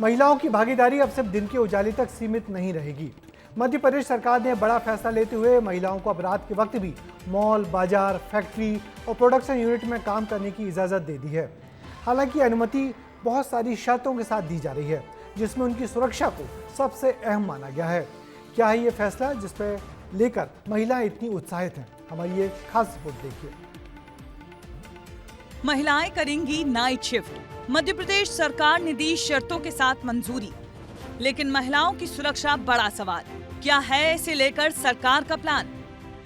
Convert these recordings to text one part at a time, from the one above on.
महिलाओं की भागीदारी अब सिर्फ दिन के उजाले तक सीमित नहीं रहेगी। मध्य प्रदेश सरकार ने बड़ा फैसला लेते हुए महिलाओं को अब रात के वक्त भी मॉल, बाजार, फैक्ट्री और प्रोडक्शन यूनिट में काम करने की इजाज़त दे दी है। हालांकि अनुमति बहुत सारी शर्तों के साथ दी जा रही है, जिसमें उनकी सुरक्षा को सबसे अहम माना गया है। क्या है ये फैसला जिस पर लेकर महिलाएं इतनी उत्साहित हैं? हमारी ये खास रिपोर्ट देखिए। महिलाएं करेंगी नाइट शिफ्ट। मध्य प्रदेश सरकार ने दी शर्तों के साथ मंजूरी, लेकिन महिलाओं की सुरक्षा बड़ा सवाल। क्या है इसे लेकर सरकार का प्लान?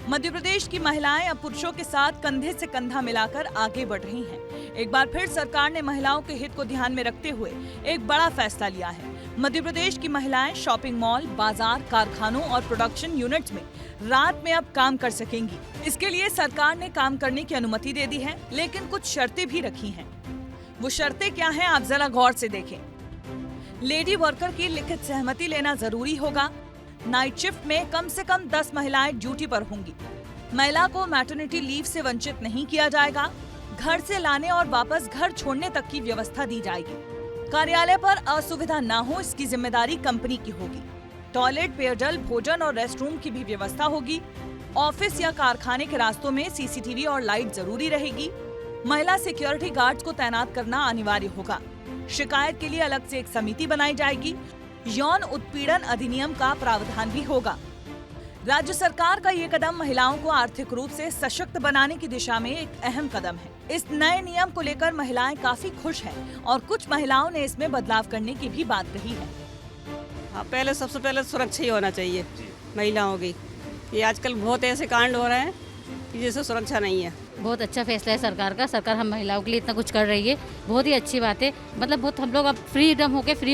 मध्य प्रदेश की महिलाएं अब पुरुषों के साथ कंधे से कंधा मिलाकर आगे बढ़ रही हैं। एक बार फिर सरकार ने महिलाओं के हित को ध्यान में रखते हुए एक बड़ा फैसला लिया है। मध्य प्रदेश की महिलाएं शॉपिंग मॉल, बाजार, कारखानों और प्रोडक्शन यूनिट्स में रात में अब काम कर सकेंगी। इसके लिए सरकार ने काम करने की अनुमति दे दी है, लेकिन कुछ शर्तें भी रखी हैं। वो शर्तें क्या हैं, आप जरा गौर से देखें। लेडी वर्कर की लिखित सहमति लेना जरूरी होगा। नाइट शिफ्ट में कम से कम 10 महिलाएं ड्यूटी पर होंगी। महिला को मैटरनिटी लीव से वंचित नहीं किया जाएगा। घर से लाने और वापस घर छोड़ने तक की व्यवस्था दी जाएगी। कार्यालय पर असुविधा न हो, इसकी जिम्मेदारी कंपनी की होगी। टॉयलेट, पेयजल, भोजन और रेस्टरूम की भी व्यवस्था होगी। ऑफिस या कारखाने के रास्तों में सीसीटीवी और लाइट जरूरी रहेगी। महिला सिक्योरिटी गार्ड्स को तैनात करना अनिवार्य होगा। शिकायत के लिए अलग से एक समिति बनाई जाएगी। यौन उत्पीड़न अधिनियम का प्रावधान भी होगा। राज्य सरकार का ये कदम महिलाओं को आर्थिक रूप से सशक्त बनाने की दिशा में एक अहम कदम है। इस नए नियम को लेकर महिलाएं काफी खुश हैं और कुछ महिलाओं ने इसमें बदलाव करने की भी बात कही है। पहले सबसे पहले सुरक्षा ही होना चाहिए महिलाओं की। ये आजकल बहुत ऐसे कांड हो रहे हैं कि जिससे सुरक्षा नहीं है। बहुत अच्छा फैसला है सरकार का। सरकार हम महिलाओं के लिए इतना कुछ कर रही है, बहुत ही अच्छी बात है। मतलब बहुत हम लोग अब फ्री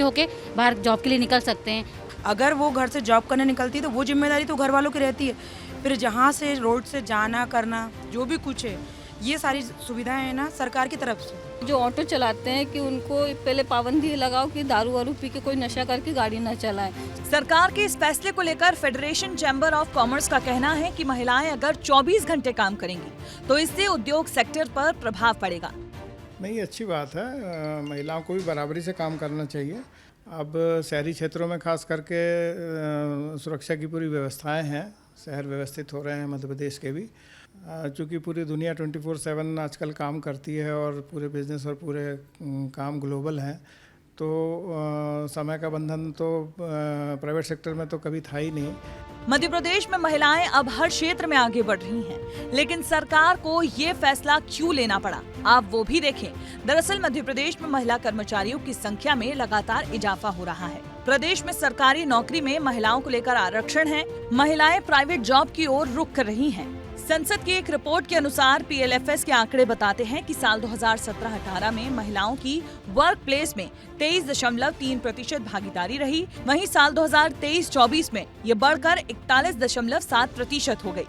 होके बाहर जॉब के लिए निकल सकते हैं। अगर वो घर से जॉब करने निकलती है तो वो जिम्मेदारी तो घर वालों की रहती है। फिर जहाँ से रोड से जाना करना जो भी कुछ है, ये सारी सुविधाएं है ना सरकार की तरफ से। जो ऑटो चलाते हैं कि उनको पहले पाबंदी लगाओ कि दारू वारू पी के कोई नशा करके गाड़ी न चलाए। सरकार के इस फैसले को लेकर फेडरेशन चैम्बर ऑफ कॉमर्स का कहना है कि महिलाएं अगर 24 घंटे काम करेंगी तो इससे उद्योग सेक्टर पर प्रभाव पड़ेगा। नहीं, अच्छी बात है। महिलाओं को भी बराबरी से काम करना चाहिए। अब शहरी क्षेत्रों में खास करके सुरक्षा की पूरी व्यवस्थाएं हैं। शहर व्यवस्थित हो रहे हैं मध्य प्रदेश के भी, चूँकि पूरी दुनिया 24/7 आजकल काम करती है और पूरे बिजनेस और पूरे काम ग्लोबल हैं, तो समय का बंधन तो प्राइवेट सेक्टर में तो कभी था ही नहीं। मध्य प्रदेश में महिलाएं अब हर क्षेत्र में आगे बढ़ रही हैं, लेकिन सरकार को ये फैसला क्यों लेना पड़ा, आप वो भी देखें। दरअसल मध्य प्रदेश में महिला कर्मचारियों की संख्या में लगातार इजाफा हो रहा है। प्रदेश में सरकारी नौकरी में महिलाओं को लेकर आरक्षण है। महिलाएं प्राइवेट जॉब की ओर रुख कर रही हैं। संसद की एक रिपोर्ट के अनुसार PLFS के आंकड़े बताते हैं कि साल 2017-18 में महिलाओं की वर्क प्लेस में 23.3% भागीदारी रही। वहीं साल 2023-24 में ये बढ़कर 41.7% हो गई।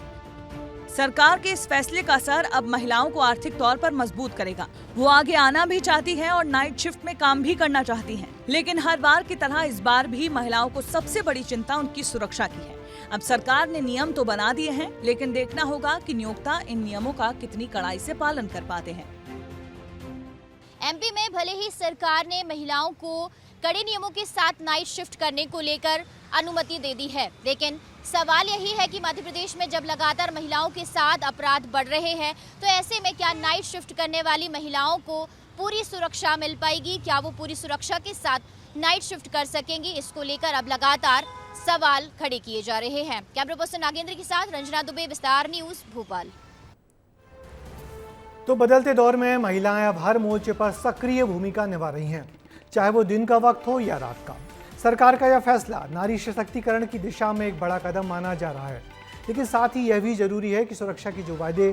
सरकार के इस फैसले का असर अब महिलाओं को आर्थिक तौर पर मजबूत करेगा। वो आगे आना भी चाहती हैं और नाइट शिफ्ट में काम भी करना चाहती हैं, लेकिन हर बार की तरह इस बार भी महिलाओं को सबसे बड़ी चिंता उनकी सुरक्षा की है। अब सरकार ने नियम तो बना दिए हैं, लेकिन देखना होगा कि नियोक्ता इन नियमों का कितनी कड़ाई से पालन कर पाते हैं। MP में भले ही सरकार ने महिलाओं को कड़े नियमों के साथ नाइट शिफ्ट करने को लेकर अनुमति दे दी है, लेकिन सवाल यही है कि मध्य प्रदेश में जब लगातार महिलाओं के साथ अपराध बढ़ रहे हैं, तो ऐसे में क्या नाइट शिफ्ट करने वाली महिलाओं को पूरी सुरक्षा मिल पाएगी? क्या वो पूरी सुरक्षा के साथ नाइट शिफ्ट कर सकेंगी? इसको लेकर अब लगातार सवाल खड़े किए जा रहे हैं। कैमरा पर्सन नागेंद्र के साथ रंजना दुबे, विस्तार न्यूज, भोपाल। तो बदलते दौर में महिलाएं अब हर मोर्चे पर सक्रिय भूमिका निभा रही हैं, चाहे वो दिन का वक्त हो या रात का। सरकार का यह फैसला नारी सशक्तिकरण की दिशा में एक बड़ा कदम माना जा रहा है, लेकिन साथ ही यह भी जरूरी है कि सुरक्षा के जो वायदे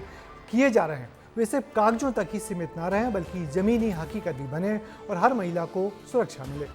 किए जा रहे हैं वे सिर्फ कागजों तक ही सीमित ना रहें, बल्कि जमीनी हकीकत भी बने और हर महिला को सुरक्षा मिले।